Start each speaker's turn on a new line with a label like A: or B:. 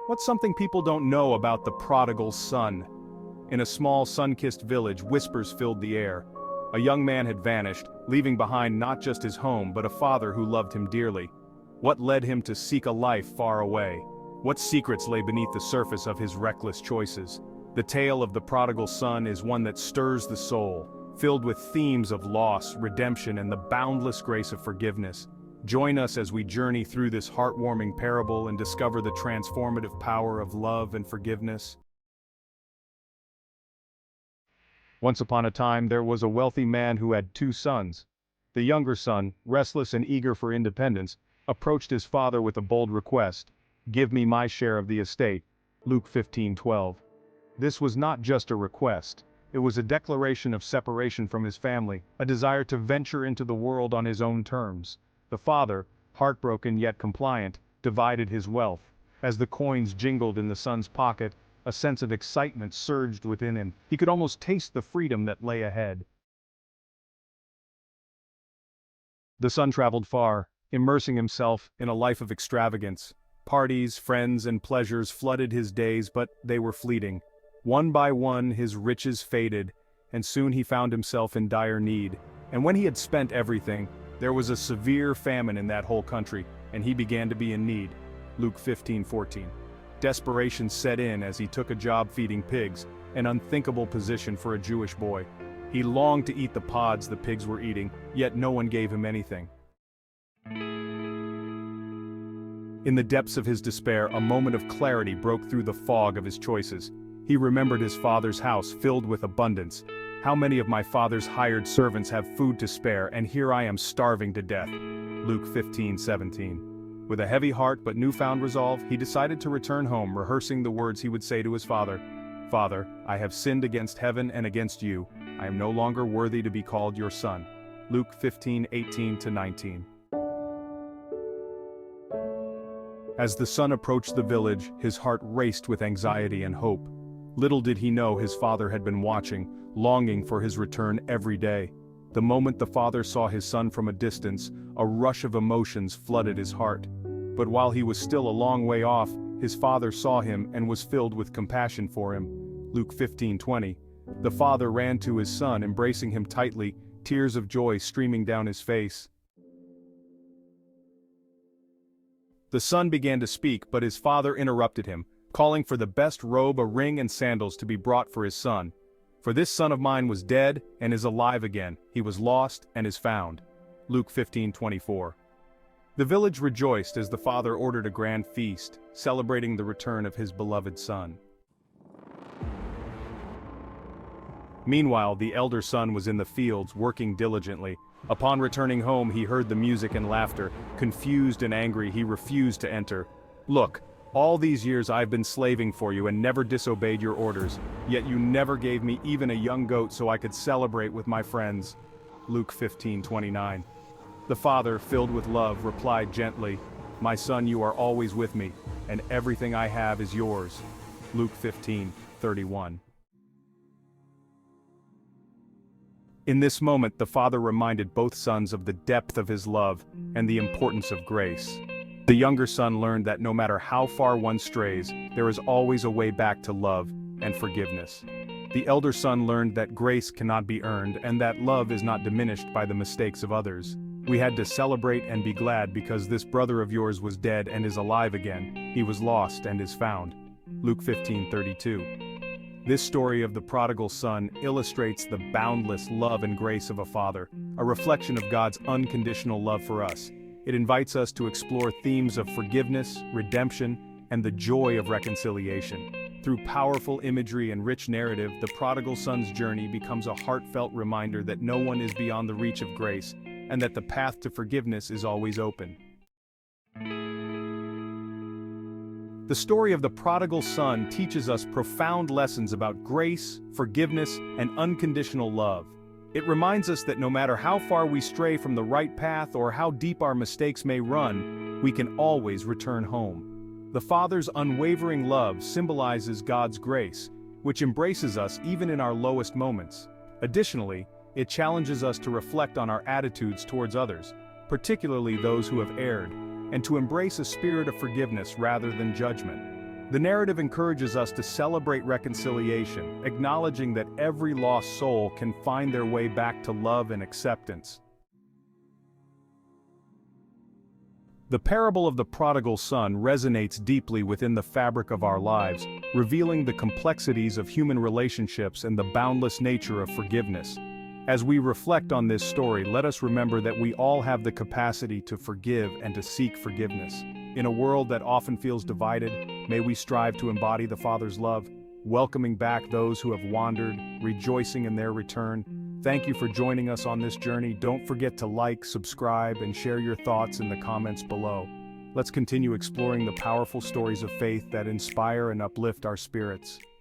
A: What's something people don't know about the prodigal son? In a small sun-kissed village, whispers filled the air. A young man had vanished, leaving behind not just his home but a father who loved him dearly. What led him to seek a life far away? What secrets lay beneath the surface of his reckless choices? The tale of the prodigal son is one that stirs the soul, filled with themes of loss, redemption, and the boundless grace of forgiveness. Join us as we journey through this heartwarming parable and discover the transformative power of love and forgiveness. Once upon a time, there was a wealthy man who had 2 sons. The younger son, restless and eager for independence, approached his father with a bold request: "Give me my share of the estate." Luke 15:12. This was not just a request. It was a declaration of separation from his family, a desire to venture into the world on his own terms. The father, heartbroken yet compliant, divided his wealth. As the coins jingled in the son's pocket, a sense of excitement surged within him. He could almost taste the freedom that lay ahead. The son traveled far, immersing himself in a life of extravagance. Parties, friends, and pleasures flooded his days, but they were fleeting. One by one, his riches faded, and soon he found himself in dire need. And when he had spent everything, there was a severe famine in that whole country, and he began to be in need. Luke 15:14. Desperation set in as he took a job feeding pigs, an unthinkable position for a Jewish boy. He longed to eat the pods the pigs were eating, yet no one gave him anything. In the depths of his despair, a moment of clarity broke through the fog of his choices. He remembered his father's house filled with abundance. How many of my father's hired servants have food to spare, and here I am starving to death? Luke 15:17. With a heavy heart but newfound resolve, he decided to return home, rehearsing the words he would say to his father: "Father, I have sinned against heaven and against you. I am no longer worthy to be called your son." Luke 15:18-19. As the son approached the village, his heart raced with anxiety and hope. Little did he know his father had been watching, longing for his return every day. The moment the father saw his son from a distance, a rush of emotions flooded his heart. But while he was still a long way off, his father saw him and was filled with compassion for him. Luke 15:20. The father ran to his son, embracing him tightly, tears of joy streaming down his face. The son began to speak, but his father interrupted him, calling for the best robe, a ring, and sandals to be brought for his son. "For this son of mine was dead and is alive again. He was lost and is found." Luke 15:24. The village rejoiced as the father ordered a grand feast, celebrating the return of his beloved son. Meanwhile, the elder son was in the fields, working diligently. Upon returning home, he heard the music and laughter. Confused and angry, he refused to enter. "Look, all these years I've been slaving for you and never disobeyed your orders, yet you never gave me even a young goat so I could celebrate with my friends." Luke 15:29. The father, filled with love, replied gently, "My son, you are always with me, and everything I have is yours." Luke 15:31. In this moment, the father reminded both sons of the depth of his love and the importance of grace. The younger son learned that no matter how far one strays, there is always a way back to love and forgiveness. The elder son learned that grace cannot be earned and that love is not diminished by the mistakes of others. "We had to celebrate and be glad because this brother of yours was dead and is alive again. He was lost and is found." Luke 15:32. This story of the prodigal son illustrates the boundless love and grace of a father, a reflection of God's unconditional love for us. It invites us to explore themes of forgiveness, redemption, and the joy of reconciliation. Through powerful imagery and rich narrative, the prodigal son's journey becomes a heartfelt reminder that no one is beyond the reach of grace, and that the path to forgiveness is always open. The story of the prodigal son teaches us profound lessons about grace, forgiveness, and unconditional love. It reminds us that no matter how far we stray from the right path or how deep our mistakes may run, we can always return home. The Father's unwavering love symbolizes God's grace, which embraces us even in our lowest moments. Additionally, it challenges us to reflect on our attitudes towards others, particularly those who have erred, and to embrace a spirit of forgiveness rather than judgment. The narrative encourages us to celebrate reconciliation, acknowledging that every lost soul can find their way back to love and acceptance. The parable of the prodigal son resonates deeply within the fabric of our lives, revealing the complexities of human relationships and the boundless nature of forgiveness. As we reflect on this story, let us remember that we all have the capacity to forgive and to seek forgiveness. In a world that often feels divided, may we strive to embody the Father's love, welcoming back those who have wandered, rejoicing in their return. Thank you for joining us on this journey. Don't forget to like, subscribe, and share your thoughts in the comments below. Let's continue exploring the powerful stories of faith that inspire and uplift our spirits.